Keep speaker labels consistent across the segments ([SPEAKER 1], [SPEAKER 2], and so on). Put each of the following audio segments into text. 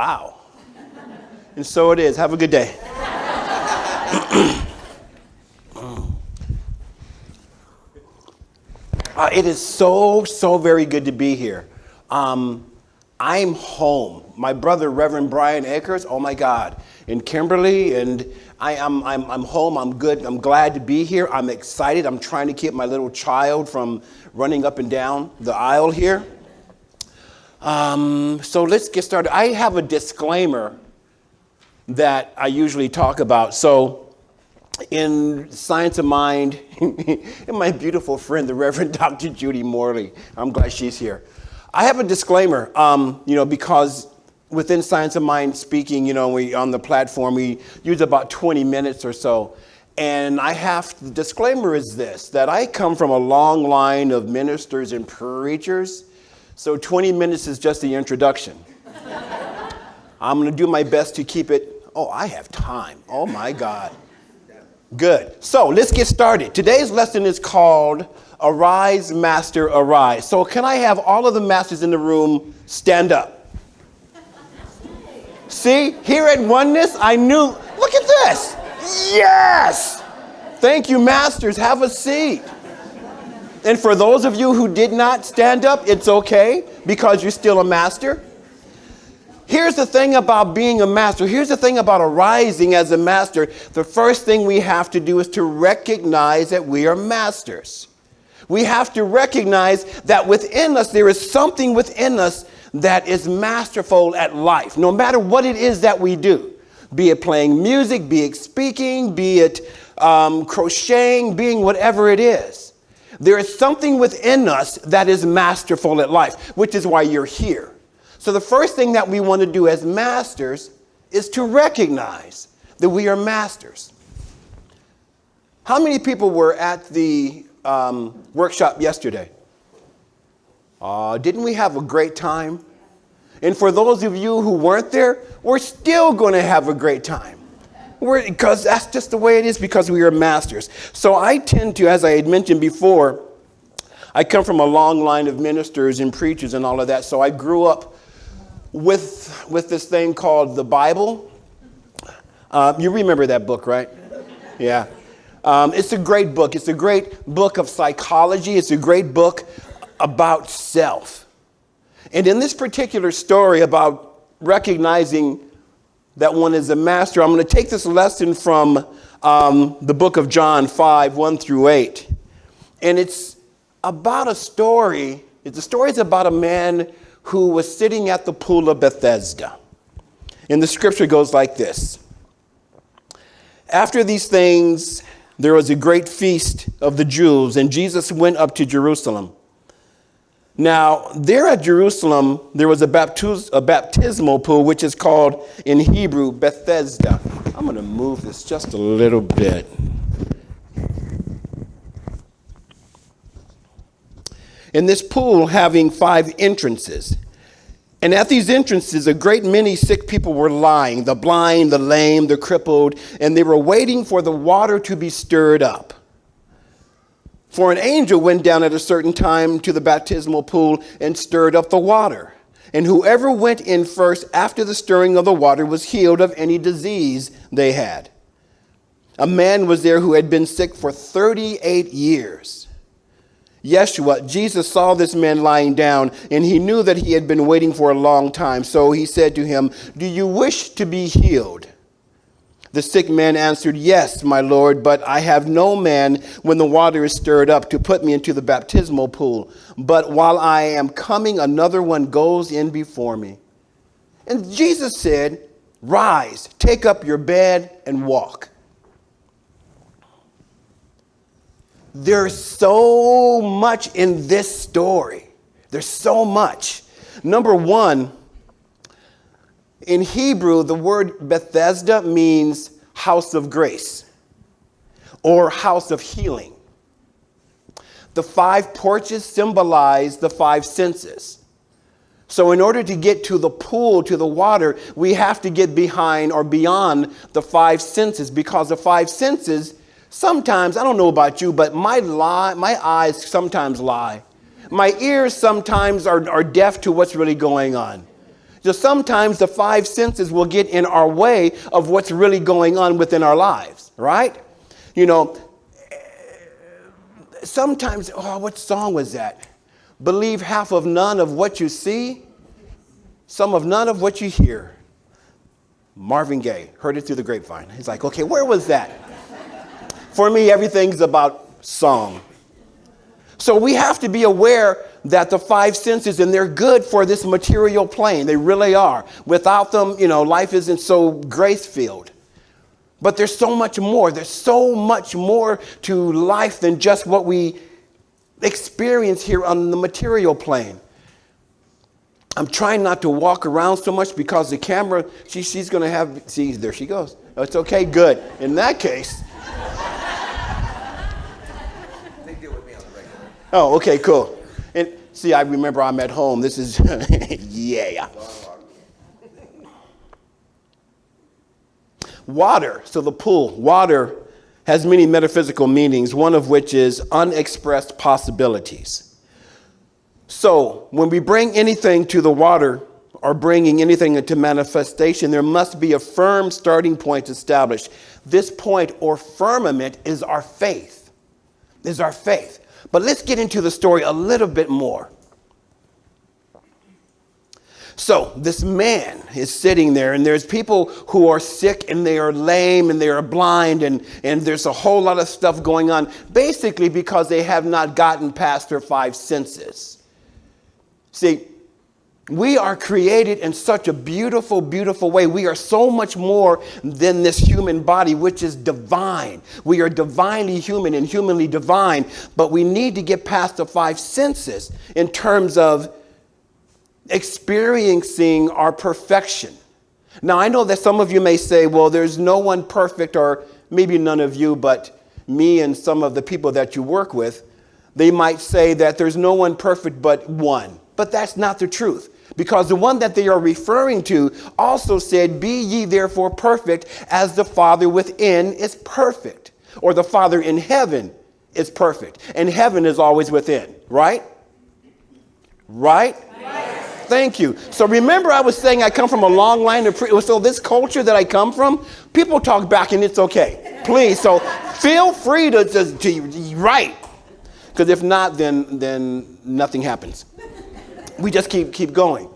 [SPEAKER 1] Wow. And so it is. Have a good day. It is so very good to be here. I'm home. My brother, Reverend Brian Akers, oh my God, in Kimberly, and I'm home. I'm good. I'm glad to be here. I'm excited. I'm trying to keep my little child from running up and down the aisle here. So let's get started. I have a disclaimer that I usually talk about. So in Science of Mind, and my beautiful friend, the Reverend Dr. Judy Morley, I'm glad she's here. I have a disclaimer, because within Science of Mind speaking, we on the platform, we use about 20 minutes or so. And the disclaimer is this, that I come from a long line of ministers and preachers. So 20 minutes is just the introduction. I'm going to do my best to keep it. Oh, I have time. Oh, my God. Good. So let's get started. Today's lesson is called Arise, Master, Arise. So can I have all of the masters in the room stand up? See, here at Oneness, I knew. Look at this. Yes. Thank you, masters. Have a seat. And for those of you who did not stand up, it's okay, because you're still a master. Here's the thing about being a master. Here's the thing about arising as a master. The first thing we have to do is to recognize that we are masters. We have to recognize that within us, there is something within us that is masterful at life, no matter what it is that we do, be it playing music, be it speaking, be it crocheting, being whatever it is. There is something within us that is masterful at life, which is why you're here. So the first thing that we want to do as masters is to recognize that we are masters. How many people were at the workshop yesterday? Didn't we have a great time? And for those of you who weren't there, we're still going to have a great time. Because that's just the way it is, because we are masters. So I tend to, as I had mentioned before, I come from a long line of ministers and preachers and all of that. So I grew up with this thing called the Bible. You remember that book, right? Yeah. It's a great book. It's a great book of psychology. It's a great book about self. And in this particular story about recognizing that one is a master, I'm going to take this lesson from the book of John 5, 1 through 8. And it's about a story. The story is about a man who was sitting at the pool of Bethesda. And the scripture goes like this. After these things, there was a great feast of the Jews, and Jesus went up to Jerusalem. Now, there at Jerusalem, there was a baptismal pool, which is called in Hebrew Bethesda. I'm going to move this just a little bit. In this pool having 5 entrances. And at these entrances, a great many sick people were lying, the blind, the lame, the crippled, and they were waiting for the water to be stirred up. For an angel went down at a certain time to the baptismal pool and stirred up the water. And whoever went in first after the stirring of the water was healed of any disease they had. A man was there who had been sick for 38 years. Jesus saw this man lying down, and he knew that he had been waiting for a long time. So he said to him, "Do you wish to be healed?" The sick man answered, "Yes, my Lord, but I have no man when the water is stirred up to put me into the baptismal pool. But while I am coming, another one goes in before me." And Jesus said, "Rise, take up your bed and walk." There's so much in this story. There's so much. Number one, in Hebrew, the word Bethesda means house of grace or house of healing. The 5 porches symbolize the 5 senses. So in order to get to the pool, to the water, we have to get behind or beyond the 5 senses, because the 5 senses sometimes, I don't know about you, but my eyes sometimes lie. My ears sometimes are deaf to what's really going on. Just sometimes the five senses will get in our way of what's really going on within our lives, right? You know, sometimes, what song was that? Believe half of none of what you see, some of none of what you hear. Marvin Gaye, heard it through the grapevine. He's like, okay, where was that? For me, everything's about song. So we have to be aware that the five senses, and they're good for this material plane. They really are. Without them, life isn't so grace-filled. But there's so much more. There's so much more to life than just what we experience here on the material plane. I'm trying not to walk around so much because the camera, she's going to have, see, there she goes. Oh, it's okay, good. In that case.
[SPEAKER 2] They deal with me on the regular.
[SPEAKER 1] Oh, okay, cool. And see, I remember I'm at home. This is, yeah. Water, so the pool. Water has many metaphysical meanings, one of which is unexpressed possibilities. So when we bring anything to the water or bringing anything into manifestation, there must be a firm starting point established. This point or firmament is our faith. But let's get into the story a little bit more. So this man is sitting there, and there's people who are sick and they are lame and they are blind, and there's a whole lot of stuff going on, basically because they have not gotten past their five senses. See, we are created in such a beautiful, beautiful way. We are so much more than this human body, which is divine. We are divinely human and humanly divine, but we need to get past the five senses in terms of experiencing our perfection. Now, I know that some of you may say, well, there's no one perfect, or maybe none of you, but me and some of the people that you work with, they might say that there's no one perfect but one. But that's not the truth, because the one that they are referring to also said, be ye therefore perfect as the Father within is perfect, or the Father in heaven is perfect. And heaven is always within, right? Right? Yes. Thank you. So remember, I was saying I come from a long line of so this culture that I come from, people talk back and it's okay. Please. So feel free to write. Because if not, then nothing happens. We just keep going.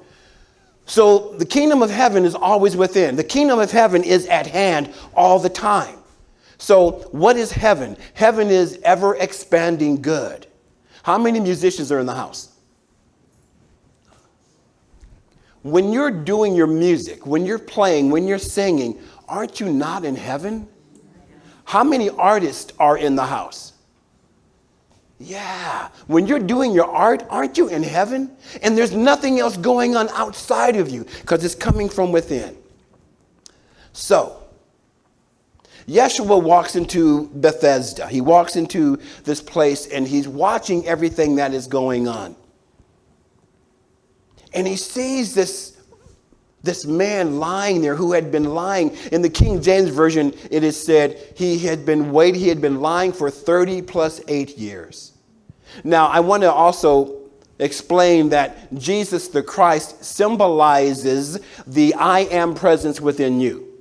[SPEAKER 1] So the kingdom of heaven is always within. The kingdom of heaven is at hand all the time. So what is heaven? Heaven is ever expanding good. How many musicians are in the house? When you're doing your music, when you're playing, when you're singing, aren't you not in heaven? How many artists are in the house? Yeah. When you're doing your art, aren't you in heaven? And there's nothing else going on outside of you because it's coming from within. So, Yeshua walks into Bethesda. He walks into this place and he's watching everything that is going on. And he sees this man lying there who had been lying. In the King James Version, it is said he had been lying for 30 plus 8 years. Now, I want to also explain that Jesus the Christ symbolizes the I am presence within you.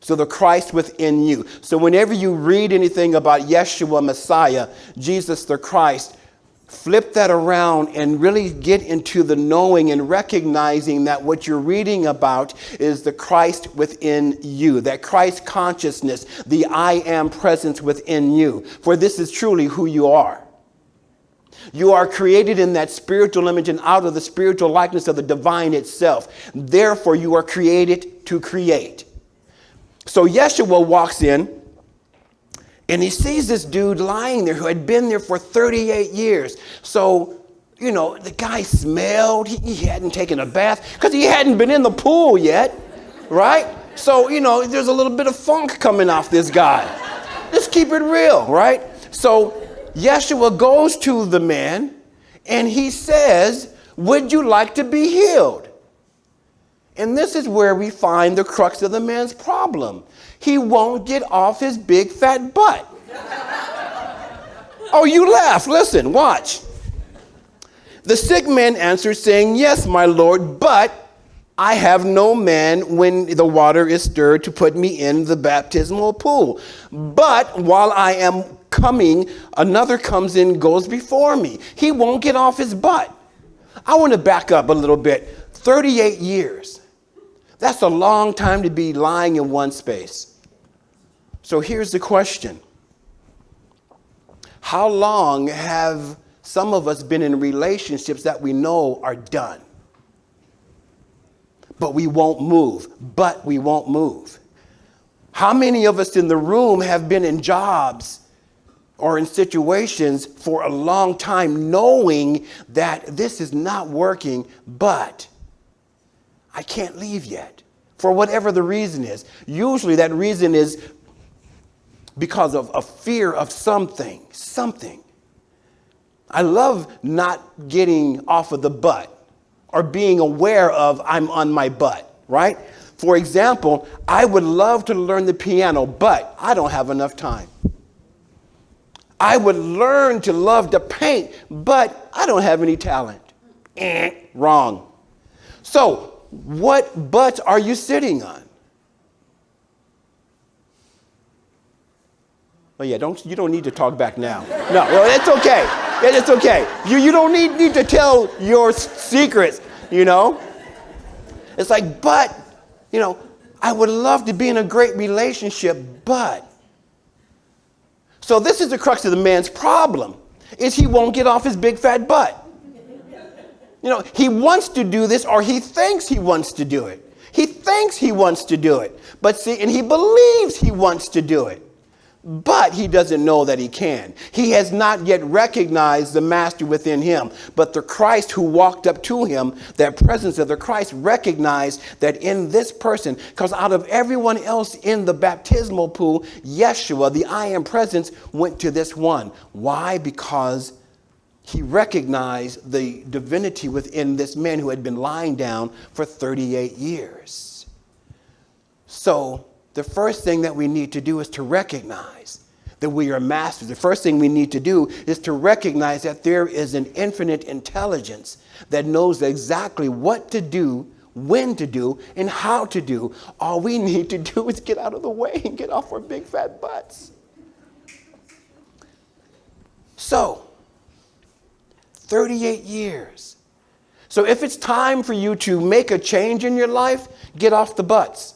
[SPEAKER 1] So the Christ within you. So whenever you read anything about Yeshua Messiah, Jesus the Christ, flip that around and really get into the knowing and recognizing that what you're reading about is the Christ within you, that Christ consciousness, the I am presence within you. For this is truly who you are. You are created in that spiritual image and out of the spiritual likeness of the divine itself. Therefore, you are created to create. So Yeshua walks in, and he sees this dude lying there who had been there for 38 years. So, the guy smelled. He hadn't taken a bath because he hadn't been in the pool yet, right? So, there's a little bit of funk coming off this guy. Let's keep it real, right? So Yeshua goes to the man and he says, would you like to be healed? And this is where we find the crux of the man's problem. He won't get off his big fat butt. Oh, you laugh. Listen, watch. The sick man answered, saying, yes, my Lord, but I have no man when the water is stirred to put me in the baptismal pool. But while I am coming, another comes in, goes before me. He won't get off his butt. I want to back up a little bit. 38 years. That's a long time to be lying in one space. So here's the question. How long have some of us been in relationships that we know are done? But we won't move. How many of us in the room have been in jobs or in situations for a long time knowing that this is not working, but I can't leave yet for whatever the reason is? Usually that reason is because of a fear of something. I love not getting off of the butt or being aware of I'm on my butt, right? For example, I would love to learn the piano, but I don't have enough time. I would learn to love to paint, but I don't have any talent. Wrong. So, what butts are you sitting on? Oh yeah, you don't need to talk back now. No, well, it's okay. It's okay. You don't need to tell your secrets, you know. It's like, but, you know, I would love to be in a great relationship, but. So this is the crux of the man's problem, is he won't get off his big fat butt. You know, he wants to do this, or he thinks he wants to do it. He thinks he wants to do it. But see, and he believes he wants to do it. But he doesn't know that he can. He has not yet recognized the master within him. But the Christ who walked up to him, that presence of the Christ, recognized that in this person, because out of everyone else in the baptismal pool, Yeshua, the I am presence, went to this one. Why? Because he recognized the divinity within this man who had been lying down for 38 years. So the first thing that we need to do is to recognize that we are masters. The first thing we need to do is to recognize that there is an infinite intelligence that knows exactly what to do, when to do, and how to do. All we need to do is get out of the way and get off our big fat butts. So, 38 years. So if it's time for you to make a change in your life, get off the butts.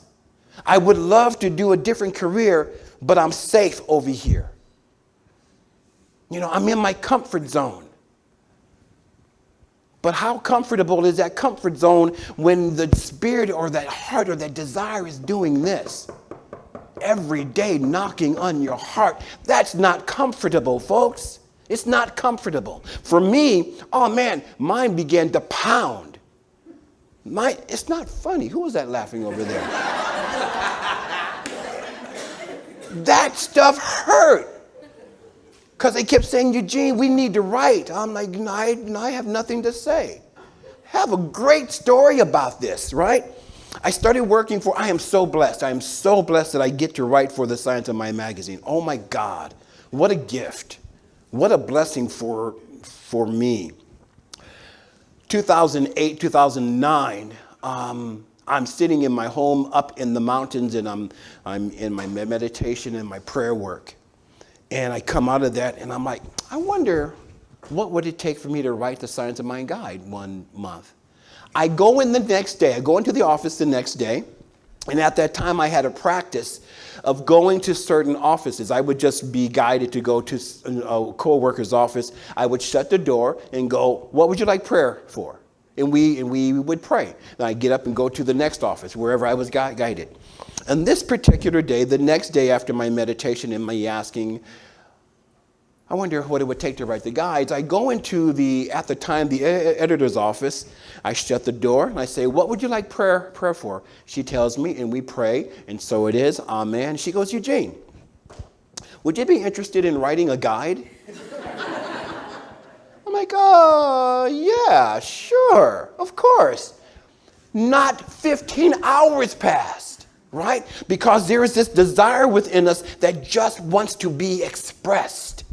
[SPEAKER 1] I would love to do a different career, but I'm safe over here. You know, I'm in my comfort zone. But how comfortable is that comfort zone when the spirit or that heart or that desire is doing this? Every day knocking on your heart. That's not comfortable, folks. It's not comfortable. For me, oh man, mine began to pound. It's not funny. Who was that laughing over there? That stuff hurt. Because they kept saying, Eugene, we need to write. I'm like, I have nothing to say. Have a great story about this, right? I started working I am so blessed. I am so blessed that I get to write for the Science of Mind magazine. Oh my God, what a gift. What a blessing for me. 2008, 2009, I'm sitting in my home up in the mountains, and I'm in my meditation and my prayer work. And I come out of that and I'm like, I wonder what would it take for me to write the Science of Mind guide one month. I go in the next day. I go into the office the next day. And at that time, I had a practice of going to certain offices. I would just be guided to go to a co-worker's office. I would shut the door and go, what would you like prayer for? And we would pray. And I'd get up and go to the next office, wherever I was guided. And this particular day, the next day after my meditation and my asking, I wonder what it would take to write the guides. I go into at the time, the editor's office. I shut the door and I say, what would you like prayer for? She tells me, and we pray, and so it is. Amen. She goes, Eugene, would you be interested in writing a guide? I'm like, yeah, sure, of course. Not 15 hours passed, right? Because there is this desire within us that just wants to be expressed.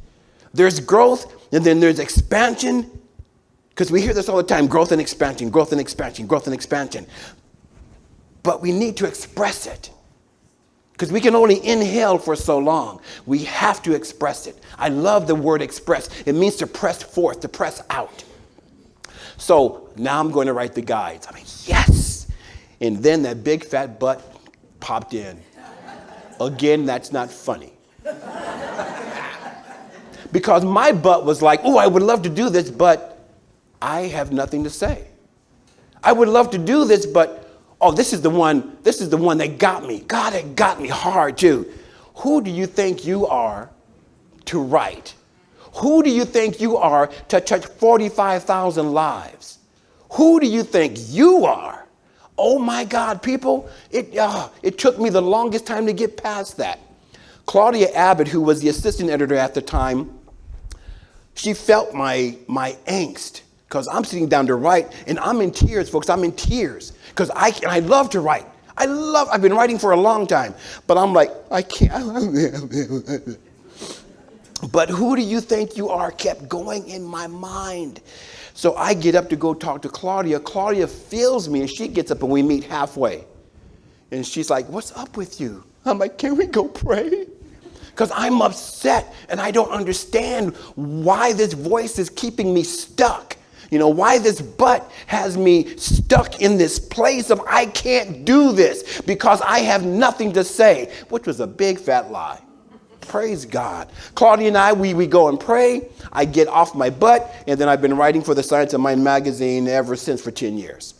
[SPEAKER 1] There's growth, and then there's expansion, Because we hear this all the time, growth and expansion, growth and expansion, growth and expansion. But we need to express it. Because we can only inhale for so long. We have to express it. I love the word express. It means to press forth, to press out. So now I'm going to write the guides. I mean, yes. And then that big fat butt popped in. Again, that's not funny. Because my butt was like, oh, I would love to do this, but I have nothing to say. I would love to do this, but oh, this is the one that got me. God, it got me hard too. Who do you think you are to write? Who do you think you are to touch 45,000 lives? Who do you think you are? Oh my God, people, it took me the longest time to get past that. Claudia Abbott, who was the assistant editor at the time, she felt my angst. Because I'm sitting down to write, and I'm in tears, folks. I'm in tears. Because I love to write. I've been writing for a long time. But I'm like, I can't. But who do you think you are kept going in my mind. So I get up to go talk to Claudia. Claudia feels me, and she gets up, and we meet halfway. And she's like, what's up with you? I'm like, can we go pray? Because I'm upset, and I don't understand why this voice is keeping me stuck. You know, why this butt has me stuck in this place of I can't do this because I have nothing to say, which was a big fat lie. Praise God. Claudia and I, we go and pray. I get off my butt, and then I've been writing for the Science of Mind magazine ever since for 10 years.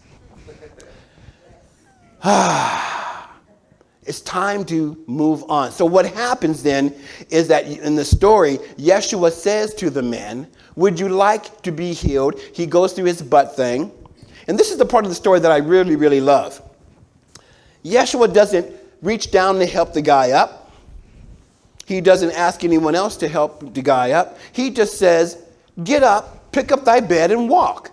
[SPEAKER 1] It's time to move on. So what happens then is that in the story, Yeshua says to the men, would you like to be healed? He goes through his butt thing. And this is the part of the story that I really, really love. Yeshua doesn't reach down to help the guy up. He doesn't ask anyone else to help the guy up. He just says, get up, pick up thy bed, and walk.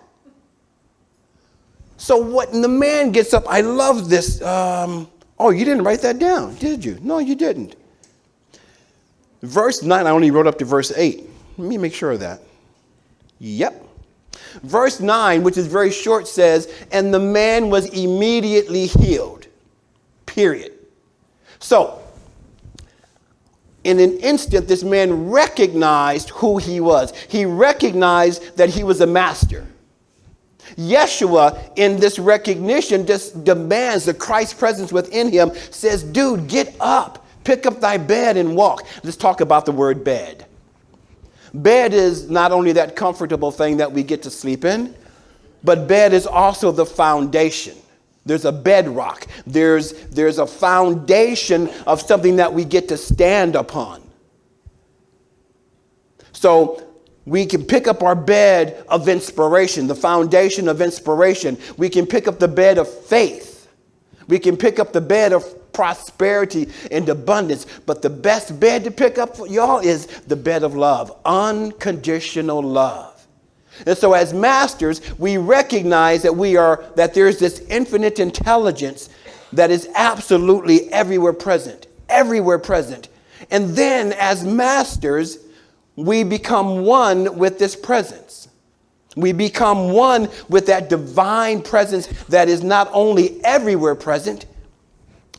[SPEAKER 1] So when the man gets up, I love this. Oh, you didn't write that down, did you? No, you didn't. Verse 9, I only wrote up to verse 8. Let me make sure of that. Yep. Verse 9, which is very short, says, and the man was immediately healed. Period. So, in an instant, this man recognized who he was. He recognized that he was a master. Yeshua, in this recognition, just demands the Christ presence within him, says, dude, get up, pick up thy bed and walk. Let's talk about the word bed. Bed is not only that comfortable thing that we get to sleep in, but bed is also the foundation. There's a bedrock. There's a foundation of something that we get to stand upon. So we can pick up our bed of inspiration, the foundation of inspiration. We can pick up the bed of faith. We can pick up the bed of prosperity and abundance. But the best bed to pick up for y'all is the bed of love, unconditional love. And so as masters, we recognize that there's this infinite intelligence that is absolutely everywhere present. And then as masters, we become one with this presence. We become one with that divine presence that is not only everywhere present,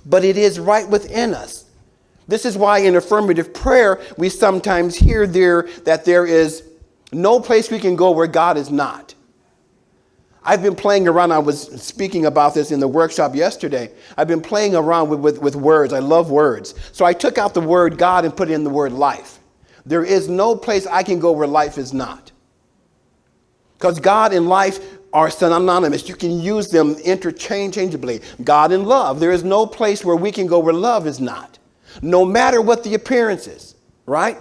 [SPEAKER 1] but it is right within us. This is why in affirmative prayer, we sometimes hear that there is no place we can go where God is not. I've been playing around. I was speaking about this in the workshop yesterday. I've been playing around with words. I love words. So I took out the word God and put in the word life. There is no place I can go where life is not. Because God and life are synonymous. You can use them interchangeably. God and love. There is no place where we can go where love is not. No matter what the appearance is, right?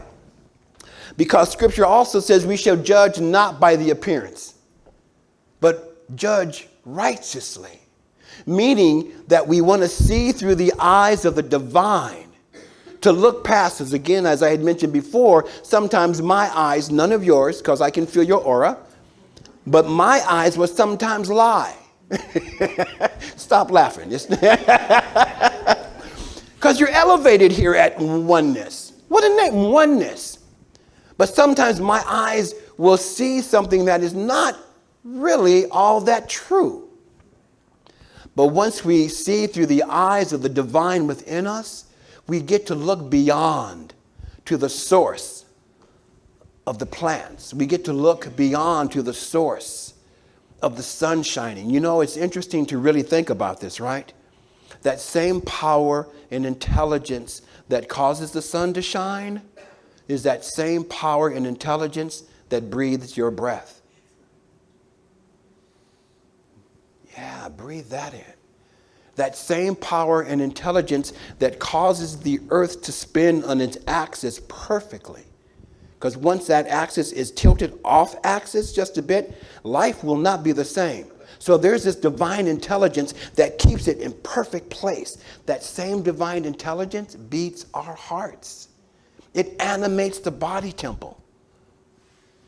[SPEAKER 1] Because scripture also says we shall judge not by the appearance, but judge righteously. Meaning that we want to see through the eyes of the divine, to look past us. Again, as I had mentioned before, sometimes my eyes, none of yours, because I can feel your aura, but my eyes will sometimes lie. Stop laughing. Because you're elevated here at Oneness. What a name, Oneness. But sometimes my eyes will see something that is not really all that true. But once we see through the eyes of the divine within us, we get to look beyond to the source of the plants. We get to look beyond to the source of the sun shining. You know, it's interesting to really think about this, right? That same power and intelligence that causes the sun to shine is that same power and intelligence that breathes your breath. Yeah, breathe that in. That same power and intelligence that causes the earth to spin on its axis perfectly. Because once that axis is tilted off axis just a bit, life will not be the same. So there's this divine intelligence that keeps it in perfect place. That same divine intelligence beats our hearts. It animates the body temple.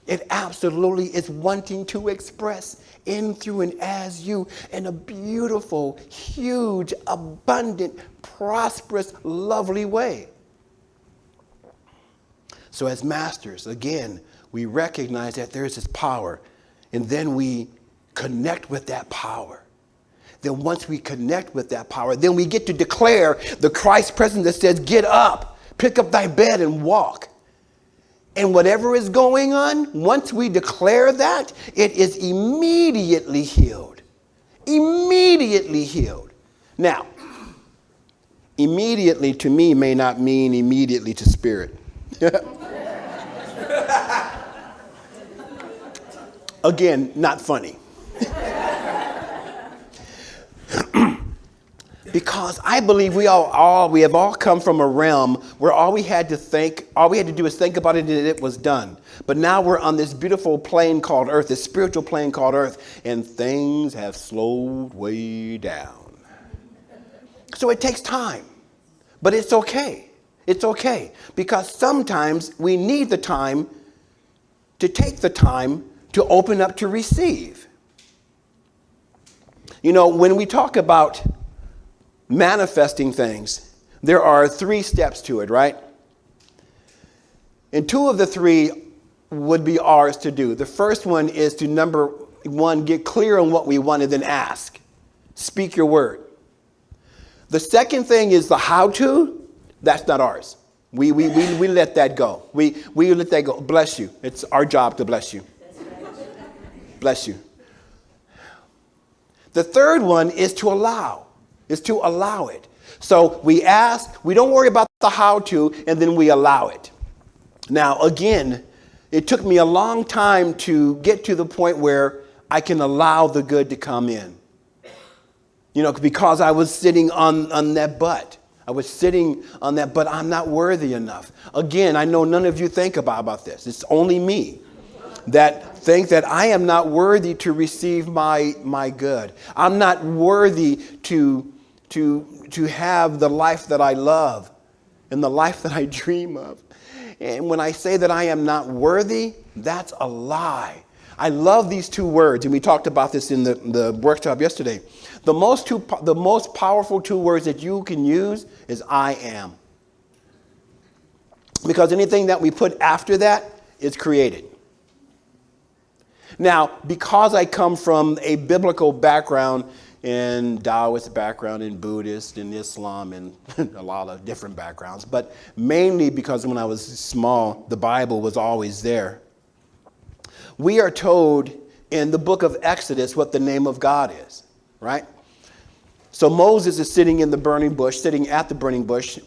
[SPEAKER 1] It absolutely is wanting to express in, through, and as you in a beautiful, huge, abundant, prosperous, lovely way. So as masters, again, we recognize that there's this power, and then we connect with that power. Then once we connect with that power, then we get to declare the Christ presence that says, get up, pick up thy bed and walk. And whatever is going on, once we declare that, it is immediately healed. Immediately healed. Now, immediately to me may not mean immediately to spirit. Again, not funny. Because I believe we have all come from a realm where all we had to do is think about it and it was done. But now we're on this beautiful plane called earth, this spiritual plane called earth, and things have slowed way down. So it takes time, but it's okay. It's okay, because sometimes we need the time to take the time to open up to receive. You know, when we talk about manifesting things, there are 3 steps to it, right? And 2 of the 3 would be ours to do. The first one is to, number 1, get clear on what we want and then ask. Speak your word. The second thing is the how to. That's not ours. We let that go. We let that go. Bless you. It's our job to bless you. Bless you. The third one is to allow. It. So we ask, we don't worry about the how to, and then we allow it. Now, again, it took me a long time to get to the point where I can allow the good to come in. You know, because I was sitting on that butt. I was sitting on that, but I'm not worthy enough. Again, I know none of you think about this. It's only me that think that I am not worthy to receive my good. I'm not worthy to have the life that I love and the life that I dream of. And when I say that I am not worthy, that's a lie. I love these 2 words, and we talked about this in the workshop yesterday. The most powerful 2 words that you can use is I am. Because anything that we put after that is created. Now, because I come from a biblical background, in Taoist background, in Buddhist, in Islam, and a lot of different backgrounds, but mainly because when I was small, the Bible was always there. We are told in the book of Exodus what the name of God is, right? So Moses is sitting at the burning bush,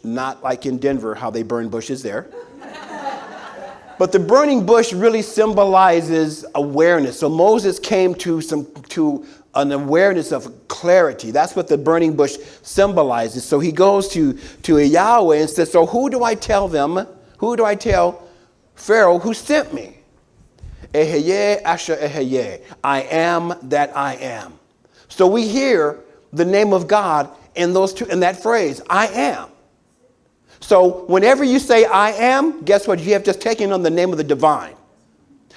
[SPEAKER 1] not like in Denver, how they burn bushes there. But the burning bush really symbolizes awareness. So Moses came to an awareness of clarity. That's what the burning bush symbolizes. So he goes to a Yahweh and says, so who do I tell them? Who do I tell Pharaoh who sent me? Eheye asher eheye. I am that I am. So we hear the name of God in that phrase, I am. So whenever you say I am, guess what? You have just taken on the name of the divine.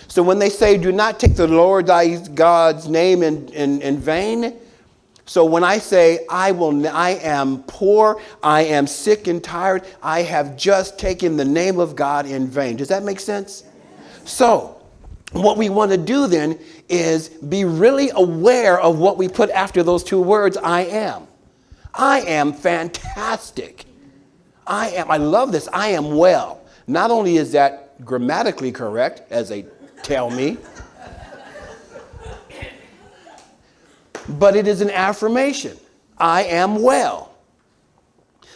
[SPEAKER 1] So when they say do not take the Lord thy God's name in vain. So when I say I am poor, I am sick and tired, I have just taken the name of God in vain. Does that make sense? So what we want to do then is be really aware of what we put after those two words, I am. I am fantastic. I love this. I am well. Not only is that grammatically correct, as they tell me, but it is an affirmation. I am well.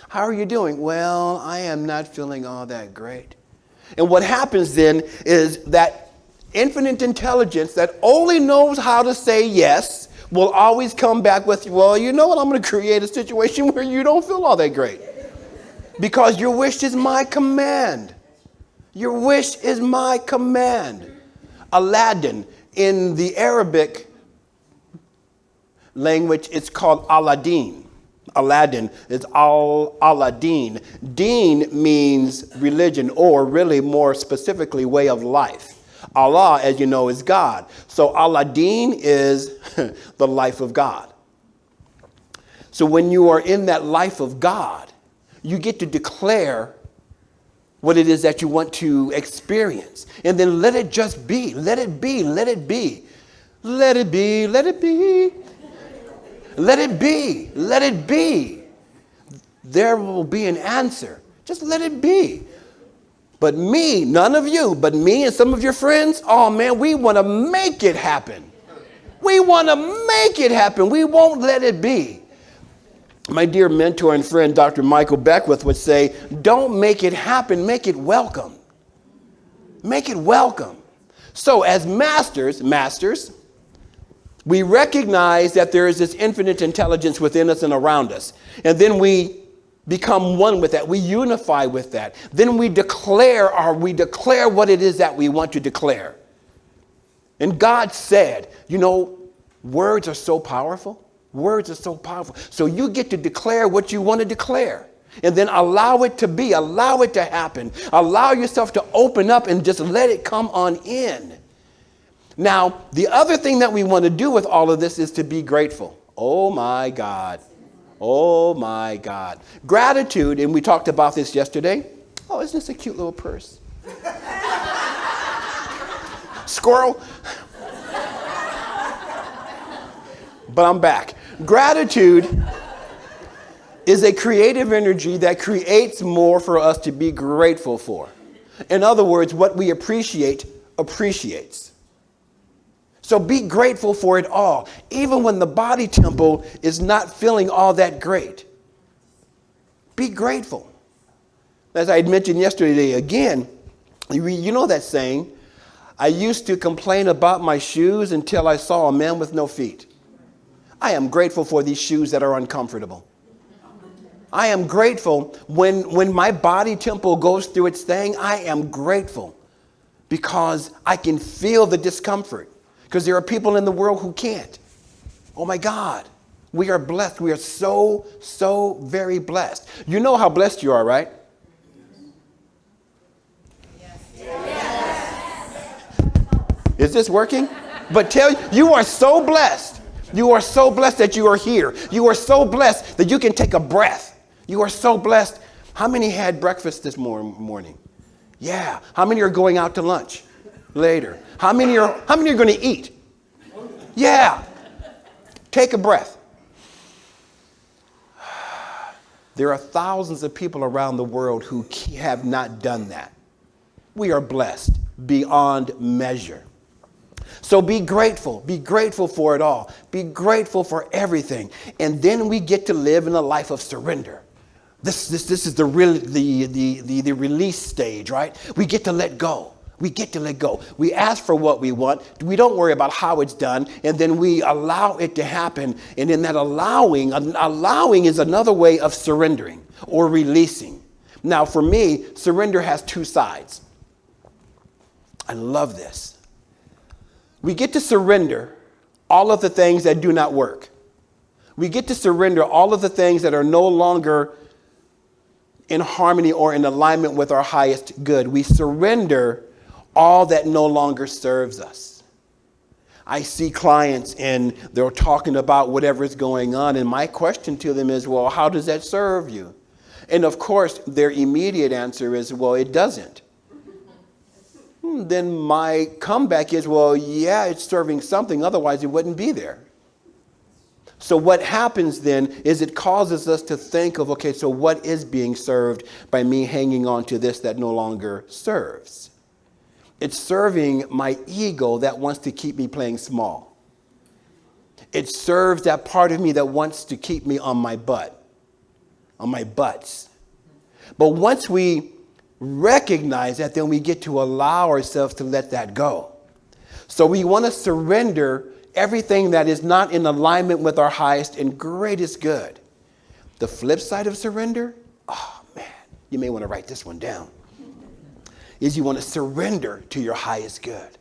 [SPEAKER 1] How are you doing? Well, I am not feeling all that great. And what happens then is that infinite intelligence that only knows how to say yes will always come back with, well, you know what? I'm going to create a situation where you don't feel all that great. Because your wish is my command. Your wish is my command. Aladdin, in the Arabic language, it's called Aladdin. Aladdin is Aladdin. Deen means religion, or really more specifically, way of life. Allah, as you know, is God. So Aladdin is the life of God. So when you are in that life of God, you get to declare what it is that you want to experience. And then let it just be. Let it be. Let it be. Let it be. Let it be. Let it be. Let it be. There will be an answer. Just let it be. But me, none of you, but me and some of your friends, oh man, we want to make it happen. We want to make it happen. We won't let it be. My dear mentor and friend, Dr. Michael Beckwith, would say, don't make it happen, make it welcome. Make it welcome. So as masters, we recognize that there is this infinite intelligence within us and around us. And then we become one with that. We unify with that. Then we declare what it is that we want to declare. And God said, you know, words are so powerful. Words are so powerful. So you get to declare what you want to declare. And then allow it to be. Allow it to happen. Allow yourself to open up and just let it come on in. Now, the other thing that we want to do with all of this is to be grateful. Oh my God. Oh my God. Gratitude, and we talked about this yesterday. Oh, isn't this a cute little purse? Squirrel. But I'm back. Gratitude is a creative energy that creates more for us to be grateful for. In other words, what we appreciate appreciates. So be grateful for it all, even when the body temple is not feeling all that great. Be grateful. As I had mentioned yesterday again, you know that saying, I used to complain about my shoes until I saw a man with no feet. I am grateful for these shoes that are uncomfortable. I am grateful when my body temple goes through its thing. I am grateful because I can feel the discomfort. Because there are people in the world who can't. Oh my God. We are blessed. We are so, so very blessed. You know how blessed you are, right? Yes. Is this working? But tell you, you are so blessed. You are so blessed that you are here. You are so blessed that you can take a breath. You are so blessed. How many had breakfast this morning? Yeah. How many are going out to lunch later? How many are going to eat? Yeah. Take a breath. There are thousands of people around the world who have not done that. We are blessed beyond measure. So be grateful. Be grateful for it all. Be grateful for everything. And then we get to live in a life of surrender. This is the release stage, right? We get to let go. We get to let go. We ask for what we want. We don't worry about how it's done. And then we allow it to happen. And in that allowing is another way of surrendering or releasing. Now, for me, surrender has two sides. I love this. We get to surrender all of the things that do not work. We get to surrender all of the things that are no longer in harmony or in alignment with our highest good. We surrender all that no longer serves us. I see clients and they're talking about whatever's going on. And my question to them is, well, how does that serve you? And of course, their immediate answer is, well, it doesn't. then my comeback is, well, yeah, it's serving something. Otherwise, it wouldn't be there. So what happens then is it causes us to think of, okay, so what is being served by me hanging on to this that no longer serves? It's serving my ego that wants to keep me playing small. It serves that part of me that wants to keep me on my butt, on my butts. But once we recognize that, then we get to allow ourselves to let that go. So we want to surrender everything that is not in alignment with our highest and greatest good. The flip side of surrender, oh man, you may want to write this one down, is you want to surrender to your highest good.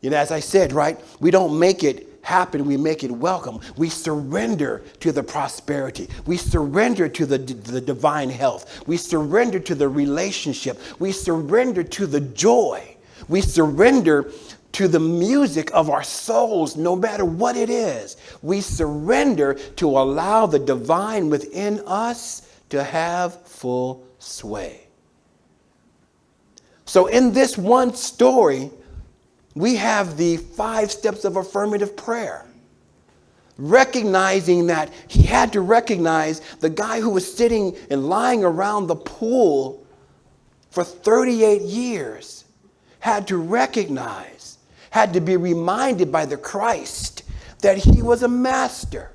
[SPEAKER 1] You know, as I said, right, we don't make it happen, we make it welcome. We surrender to the prosperity. We surrender to the divine health. We surrender to the relationship. We surrender to the joy. We surrender to the music of our souls, no matter what it is. We surrender to allow the divine within us to have full sway. So in this one story, we have the 5 steps of affirmative prayer. Recognizing that he had to recognize the guy who was sitting and lying around the pool for 38 years had to recognize, had to be reminded by the Christ that he was a master.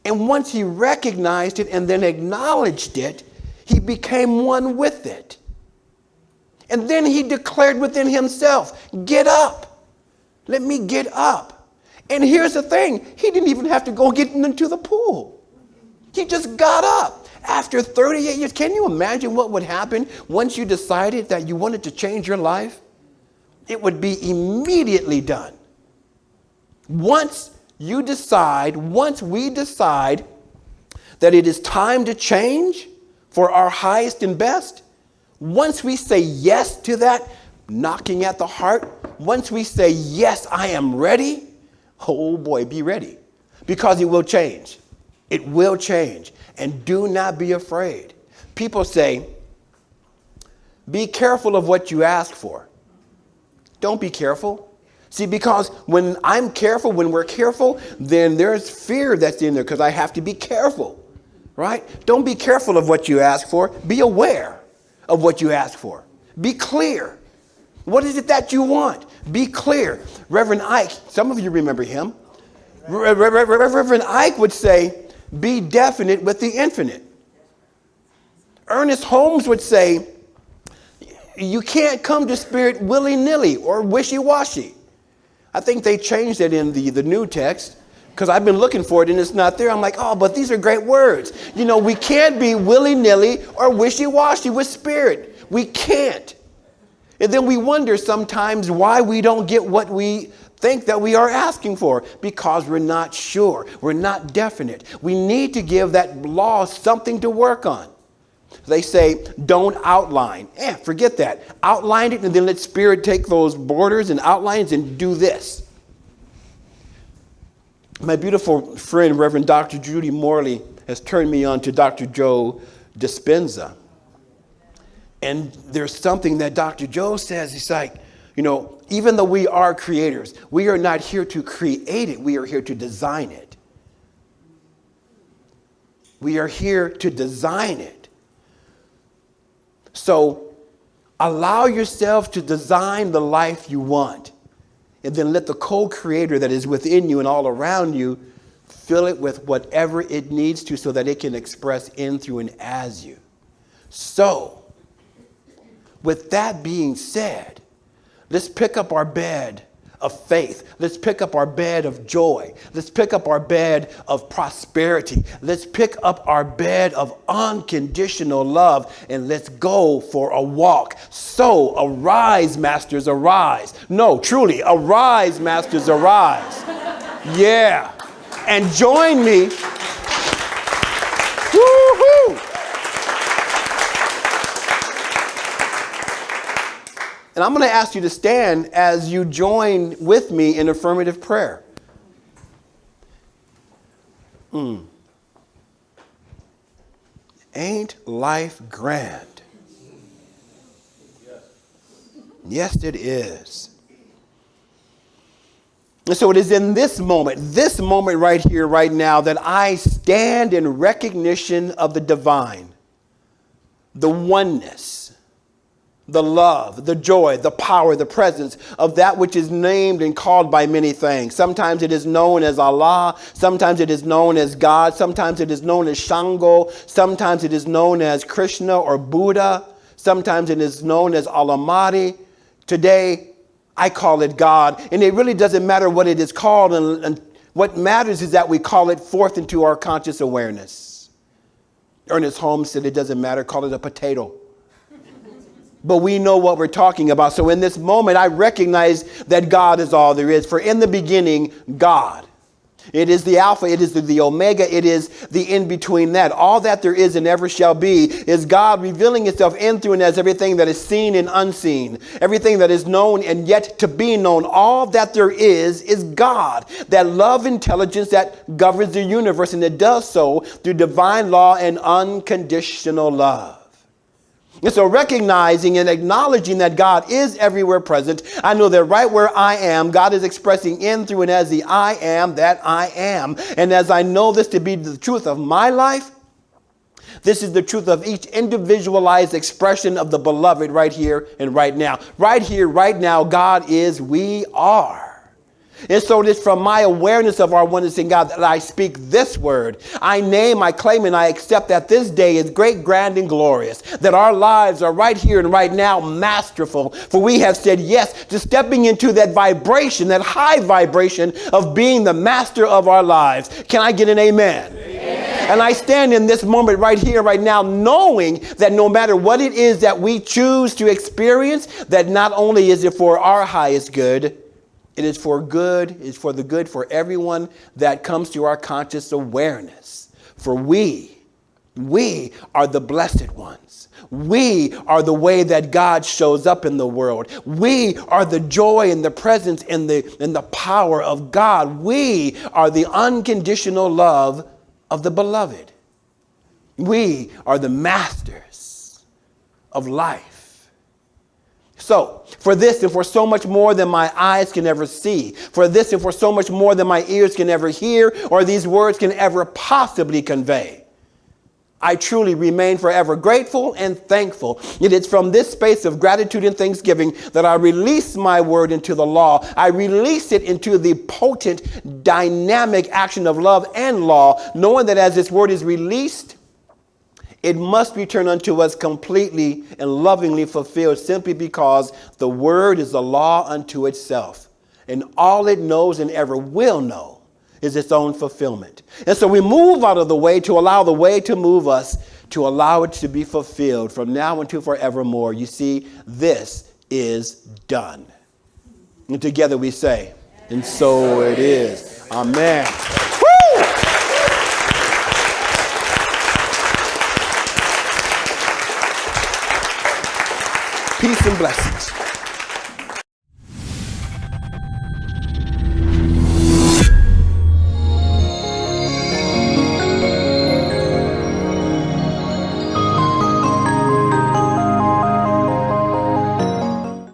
[SPEAKER 1] And once he recognized it and then acknowledged it, he became one with it. And then he declared within himself, get up. Let me get up. And here's the thing. He didn't even have to go get into the pool. He just got up. After 38 years, can you imagine what would happen once you decided that you wanted to change your life? It would be immediately done. Once we decide that it is time to change for our highest and best, once we say yes to that knocking at the heart, once we say, yes, I am ready, oh boy, be ready. Because it will change. It will change. And do not be afraid. People say, be careful of what you ask for. Don't be careful. See, because when I'm careful, when we're careful, then there's fear that's in there because I have to be careful, right? Don't be careful of what you ask for. Be aware of what you ask for. Be clear. What is it that you want? Be clear. Reverend Ike, some of you remember him. Reverend Ike would say, be definite with the infinite. Ernest Holmes would say, you can't come to Spirit willy-nilly or wishy-washy. I think they changed it in the new text because I've been looking for it and it's not there. I'm like, oh, but these are great words. You know, we can't be willy-nilly or wishy-washy with Spirit. We can't. And then we wonder sometimes why we don't get what we think that we are asking for, because we're not sure. We're not definite. We need to give that law something to work on. They say, don't outline. Forget that. Outline it and then let Spirit take those borders and outlines and do this. My beautiful friend, Reverend Dr. Judy Morley, has turned me on to Dr. Joe Dispenza. And there's something that Dr. Joe says. He's like, you know, even though we are creators, we are not here to create it. We are here to design it. We are here to design it. So allow yourself to design the life you want. And then let the co-creator that is within you and all around you fill it with whatever it needs to so that it can express in, through, and as you. So, with that being said, let's pick up our bed of faith. Let's pick up our bed of joy. Let's pick up our bed of prosperity. Let's pick up our bed of unconditional love and let's go for a walk. So arise, masters, arise. No, truly, arise, masters, arise. Yeah. And join me. Woo-hoo! And I'm going to ask you to stand as you join with me in affirmative prayer. Ain't life grand? Yes, it is. And so it is in this moment right here, right now, that I stand in recognition of the divine, the oneness, the love, the joy, the power, the presence of that which is named and called by many things. Sometimes it is known as Allah. Sometimes it is known as God. Sometimes it is known as Shango. Sometimes it is known as Krishna or Buddha. Sometimes it is known as Almighty. Today, I call it God, and it really doesn't matter what it is called, and what matters is that we call it forth into our conscious awareness. Ernest Holmes said it doesn't matter, call it a potato. But we know what we're talking about. So in this moment, I recognize that God is all there is. For in the beginning, God. It is the Alpha, it is the Omega, it is the in-between that. All that there is and ever shall be is God revealing itself in, through, and as everything that is seen and unseen. Everything that is known and yet to be known. All that there is God. That love intelligence that governs the universe, and it does so through divine law and unconditional love. And so recognizing and acknowledging that God is everywhere present, I know that right where I am, God is expressing in, through, and as the I am that I am. And as I know this to be the truth of my life, this is the truth of each individualized expression of the beloved right here and right now. Right here, right now, God is, we are. And so it is from my awareness of our oneness in God that I speak this word. I name, I claim, and I accept that this day is great, grand, and glorious. That our lives are right here and right now masterful. For we have said yes to stepping into that vibration, that high vibration of being the master of our lives. Can I get an amen? Amen. And I stand in this moment right here, right now, knowing that no matter what it is that we choose to experience, that not only is it for our highest good, it is for good, it is for the good for everyone that comes to our conscious awareness. For we are the blessed ones. We are the way that God shows up in the world. We are the joy and the presence and the power of God. We are the unconditional love of the beloved. We are the masters of life. So, for this and for so much more than my eyes can ever see, for this and for so much more than my ears can ever hear, or these words can ever possibly convey, I truly remain forever grateful and thankful. It is from this space of gratitude and thanksgiving that I release my word into the law. I release it into the potent, dynamic action of love and law, knowing that as this word is released, it must return unto us completely and lovingly fulfilled, simply because the word is a law unto itself. And all it knows and ever will know is its own fulfillment. And so we move out of the way to allow the way to move us, to allow it to be fulfilled from now until forevermore. You see, this is done. And together we say, and so it is. Amen. Peace and blessings.